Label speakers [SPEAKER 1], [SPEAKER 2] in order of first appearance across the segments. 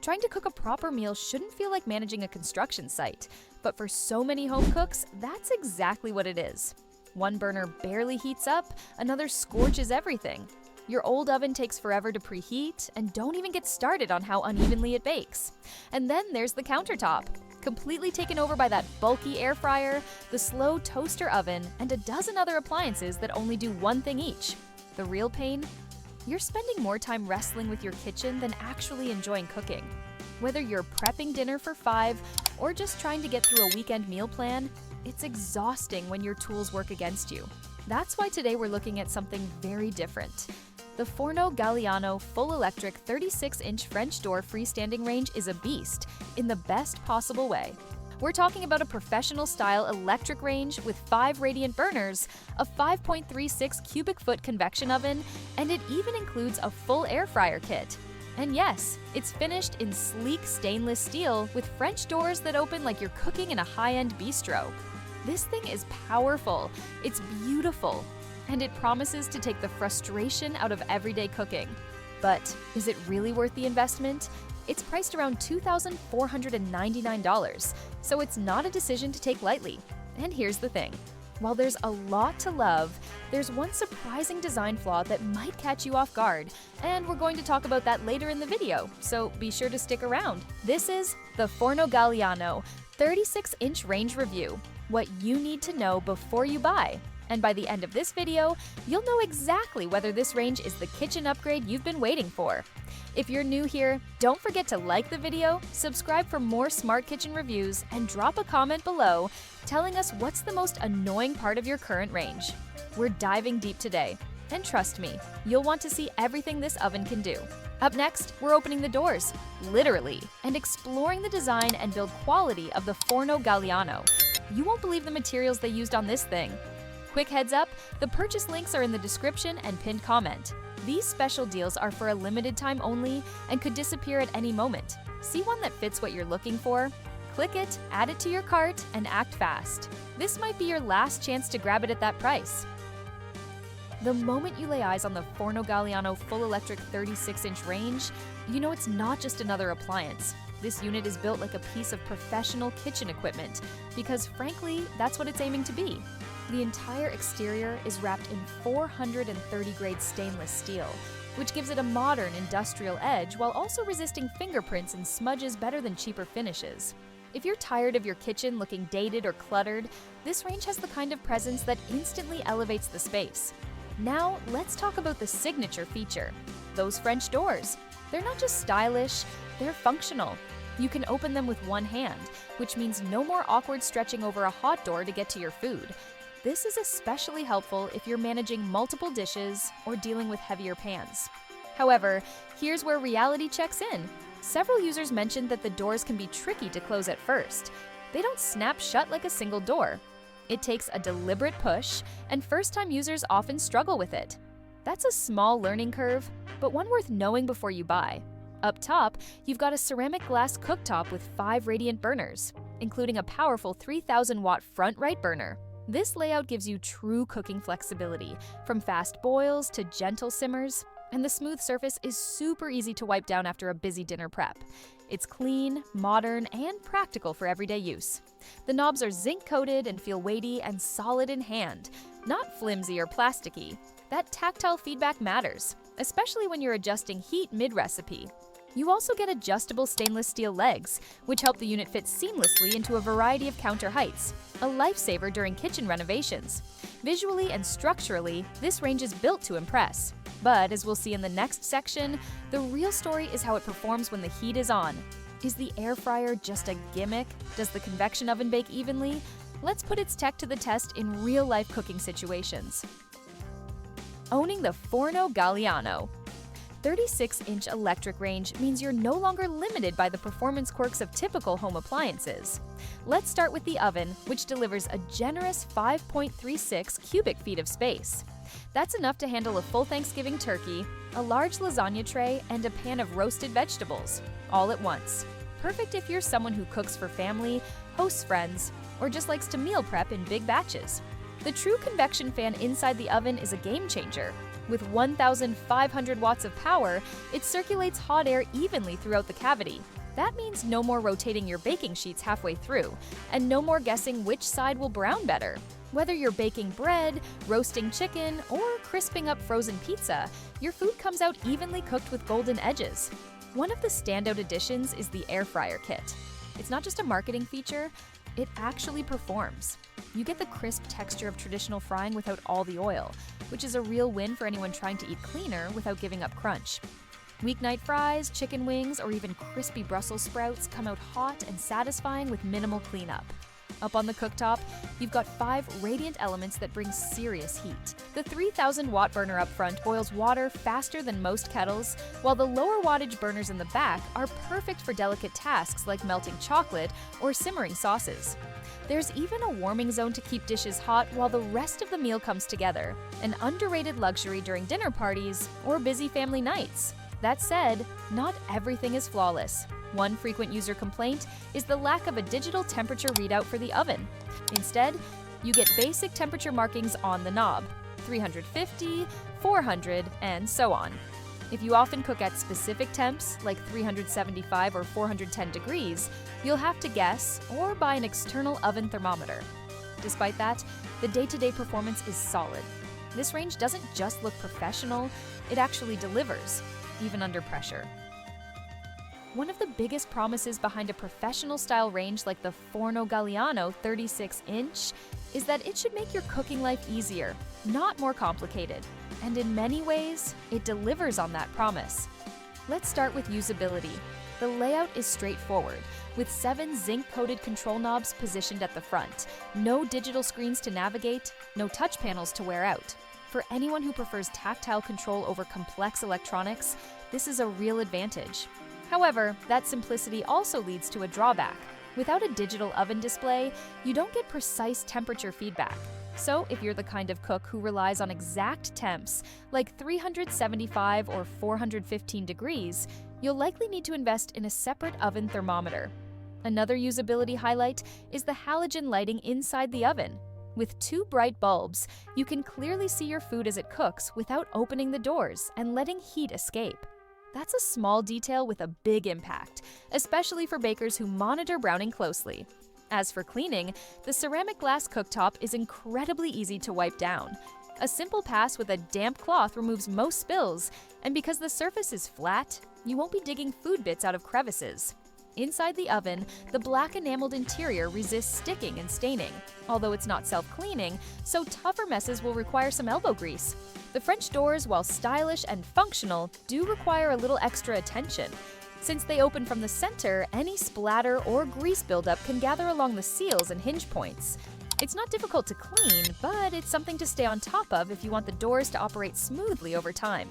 [SPEAKER 1] Trying to cook a proper meal shouldn't feel like managing a construction site, but for so many home cooks, that's exactly what it is. One burner barely heats up, another scorches everything. Your old oven takes forever to preheat, and don't even get started on how unevenly it bakes. And then there's the countertop, completely taken over by that bulky air fryer, the slow toaster oven, and a dozen other appliances that only do one thing each. The real pain? You're spending more time wrestling with your kitchen than actually enjoying cooking. Whether you're prepping dinner for 5 or just trying to get through a weekend meal plan, it's exhausting when your tools work against you. That's why today we're looking at something very different. The Forno Galiano full electric 36-inch French door freestanding range is a beast in the best possible way. We're talking about a professional-style electric range with 5 radiant burners, a 5.36 cubic foot convection oven, and it even includes a full air fryer kit. And yes, it's finished in sleek stainless steel with French doors that open like you're cooking in a high-end bistro. This thing is powerful, it's beautiful, and it promises to take the frustration out of everyday cooking. But is it really worth the investment? It's priced around $2,499, so it's not a decision to take lightly. And here's the thing. While there's a lot to love, there's one surprising design flaw that might catch you off guard, and we're going to talk about that later in the video, so be sure to stick around. This is the Forno Galiano 36-inch range review, what you need to know before you buy. And by the end of this video, you'll know exactly whether this range is the kitchen upgrade you've been waiting for. If you're new here, don't forget to like the video, subscribe for more smart kitchen reviews, and drop a comment below telling us what's the most annoying part of your current range. We're diving deep today, and trust me, you'll want to see everything this oven can do. Up next, we're opening the doors, literally, and exploring the design and build quality of the Forno Galiano. You won't believe the materials they used on this thing. Quick heads up, the purchase links are in the description and pinned comment. These special deals are for a limited time only and could disappear at any moment. See one that fits what you're looking for? Click it, add it to your cart, and act fast. This might be your last chance to grab it at that price. The moment you lay eyes on the Forno Galiano full electric 36-inch range, you know it's not just another appliance. This unit is built like a piece of professional kitchen equipment because, frankly, that's what it's aiming to be. The entire exterior is wrapped in 430-grade stainless steel, which gives it a modern industrial edge while also resisting fingerprints and smudges better than cheaper finishes. If you're tired of your kitchen looking dated or cluttered, this range has the kind of presence that instantly elevates the space. Now, let's talk about the signature feature, those French doors. They're not just stylish, they're functional. You can open them with one hand, which means no more awkward stretching over a hot door to get to your food. This is especially helpful if you're managing multiple dishes or dealing with heavier pans. However, here's where reality checks in. Several users mentioned that the doors can be tricky to close at first. They don't snap shut like a single door. It takes a deliberate push, and first-time users often struggle with it. That's a small learning curve, but one worth knowing before you buy. Up top, you've got a ceramic glass cooktop with 5 radiant burners, including a powerful 3,000-watt front right burner. This layout gives you true cooking flexibility, from fast boils to gentle simmers, and the smooth surface is super easy to wipe down after a busy dinner prep. It's clean, modern, and practical for everyday use. The knobs are zinc-coated and feel weighty and solid in hand, not flimsy or plasticky. That tactile feedback matters, especially when you're adjusting heat mid-recipe. You also get adjustable stainless steel legs, which help the unit fit seamlessly into a variety of counter heights, a lifesaver during kitchen renovations. Visually and structurally, this range is built to impress. But as we'll see in the next section, the real story is how it performs when the heat is on. Is the air fryer just a gimmick? Does the convection oven bake evenly? Let's put its tech to the test in real-life cooking situations. Owning the Forno Galiano. 36-inch electric range means you're no longer limited by the performance quirks of typical home appliances. Let's start with the oven, which delivers a generous 5.36 cubic feet of space. That's enough to handle a full Thanksgiving turkey, a large lasagna tray, and a pan of roasted vegetables, all at once. Perfect if you're someone who cooks for family, hosts friends, or just likes to meal prep in big batches. The true convection fan inside the oven is a game changer. With 1,500 watts of power, it circulates hot air evenly throughout the cavity. That means no more rotating your baking sheets halfway through, and no more guessing which side will brown better. Whether you're baking bread, roasting chicken, or crisping up frozen pizza, your food comes out evenly cooked with golden edges. One of the standout additions is the air fryer kit. It's not just a marketing feature, it actually performs. You get the crisp texture of traditional frying without all the oil, which is a real win for anyone trying to eat cleaner without giving up crunch. Weeknight fries, chicken wings, or even crispy Brussels sprouts come out hot and satisfying with minimal cleanup. Up on the cooktop, you've got 5 radiant elements that bring serious heat. The 3,000-watt burner up front boils water faster than most kettles, while the lower wattage burners in the back are perfect for delicate tasks like melting chocolate or simmering sauces. There's even a warming zone to keep dishes hot while the rest of the meal comes together, an underrated luxury during dinner parties or busy family nights. That said, not everything is flawless. One frequent user complaint is the lack of a digital temperature readout for the oven. Instead, you get basic temperature markings on the knob, 350, 400, and so on. If you often cook at specific temps, like 375 or 410 degrees, you'll have to guess or buy an external oven thermometer. Despite that, the day-to-day performance is solid. This range doesn't just look professional, it actually delivers, even under pressure. One of the biggest promises behind a professional-style range like the Forno Galiano 36-inch is that it should make your cooking life easier, not more complicated. And in many ways, it delivers on that promise. Let's start with usability. The layout is straightforward, with 7 zinc-coated control knobs positioned at the front, no digital screens to navigate, no touch panels to wear out. For anyone who prefers tactile control over complex electronics, this is a real advantage. However, that simplicity also leads to a drawback. Without a digital oven display, you don't get precise temperature feedback. So if you're the kind of cook who relies on exact temps, like 375 or 415 degrees, you'll likely need to invest in a separate oven thermometer. Another usability highlight is the halogen lighting inside the oven. With 2 bright bulbs, you can clearly see your food as it cooks without opening the doors and letting heat escape. That's a small detail with a big impact, especially for bakers who monitor browning closely. As for cleaning, the ceramic glass cooktop is incredibly easy to wipe down. A simple pass with a damp cloth removes most spills, and because the surface is flat, you won't be digging food bits out of crevices. Inside the oven, the black enameled interior resists sticking and staining, although it's not self-cleaning, so tougher messes will require some elbow grease. The French doors, while stylish and functional, do require a little extra attention. Since they open from the center, any splatter or grease buildup can gather along the seals and hinge points. It's not difficult to clean, but it's something to stay on top of if you want the doors to operate smoothly over time.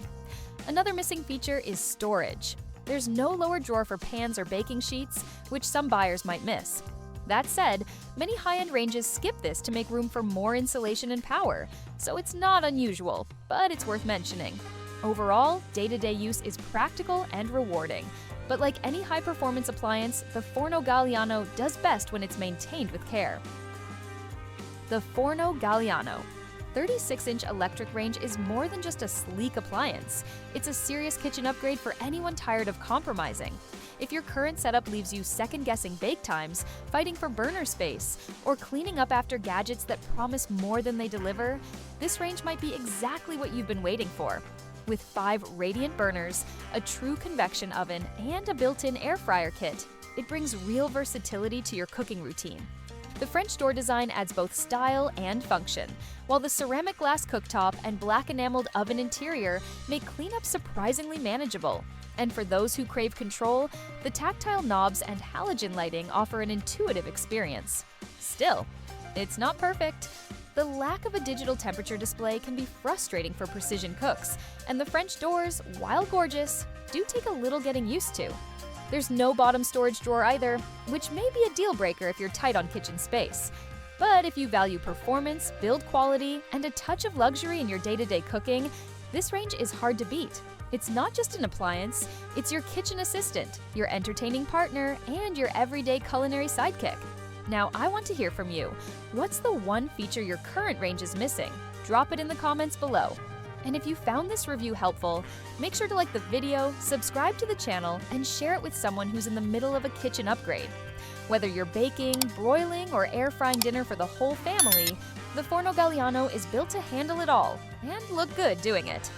[SPEAKER 1] Another missing feature is storage. There's no lower drawer for pans or baking sheets, which some buyers might miss. That said, many high-end ranges skip this to make room for more insulation and power, so it's not unusual, but it's worth mentioning. Overall, day-to-day use is practical and rewarding, but like any high-performance appliance, the Forno Galiano does best when it's maintained with care. The Forno Galiano 36-inch electric range is more than just a sleek appliance. It's a serious kitchen upgrade for anyone tired of compromising. If your current setup leaves you second-guessing bake times, fighting for burner space, or cleaning up after gadgets that promise more than they deliver, this range might be exactly what you've been waiting for. With 5 radiant burners, a true convection oven, and a built-in air fryer kit, it brings real versatility to your cooking routine. The French door design adds both style and function, while the ceramic glass cooktop and black enameled oven interior make cleanup surprisingly manageable. And for those who crave control, the tactile knobs and halogen lighting offer an intuitive experience. Still, it's not perfect. The lack of a digital temperature display can be frustrating for precision cooks, and the French doors, while gorgeous, do take a little getting used to. There's no bottom storage drawer either, which may be a deal breaker if you're tight on kitchen space. But if you value performance, build quality, and a touch of luxury in your day-to-day cooking, this range is hard to beat. It's not just an appliance, it's your kitchen assistant, your entertaining partner, and your everyday culinary sidekick. Now, I want to hear from you. What's the one feature your current range is missing? Drop it in the comments below. And if you found this review helpful, make sure to like the video, subscribe to the channel, and share it with someone who's in the middle of a kitchen upgrade. Whether you're baking, broiling, or air frying dinner for the whole family, the Forno Galiano is built to handle it all and look good doing it.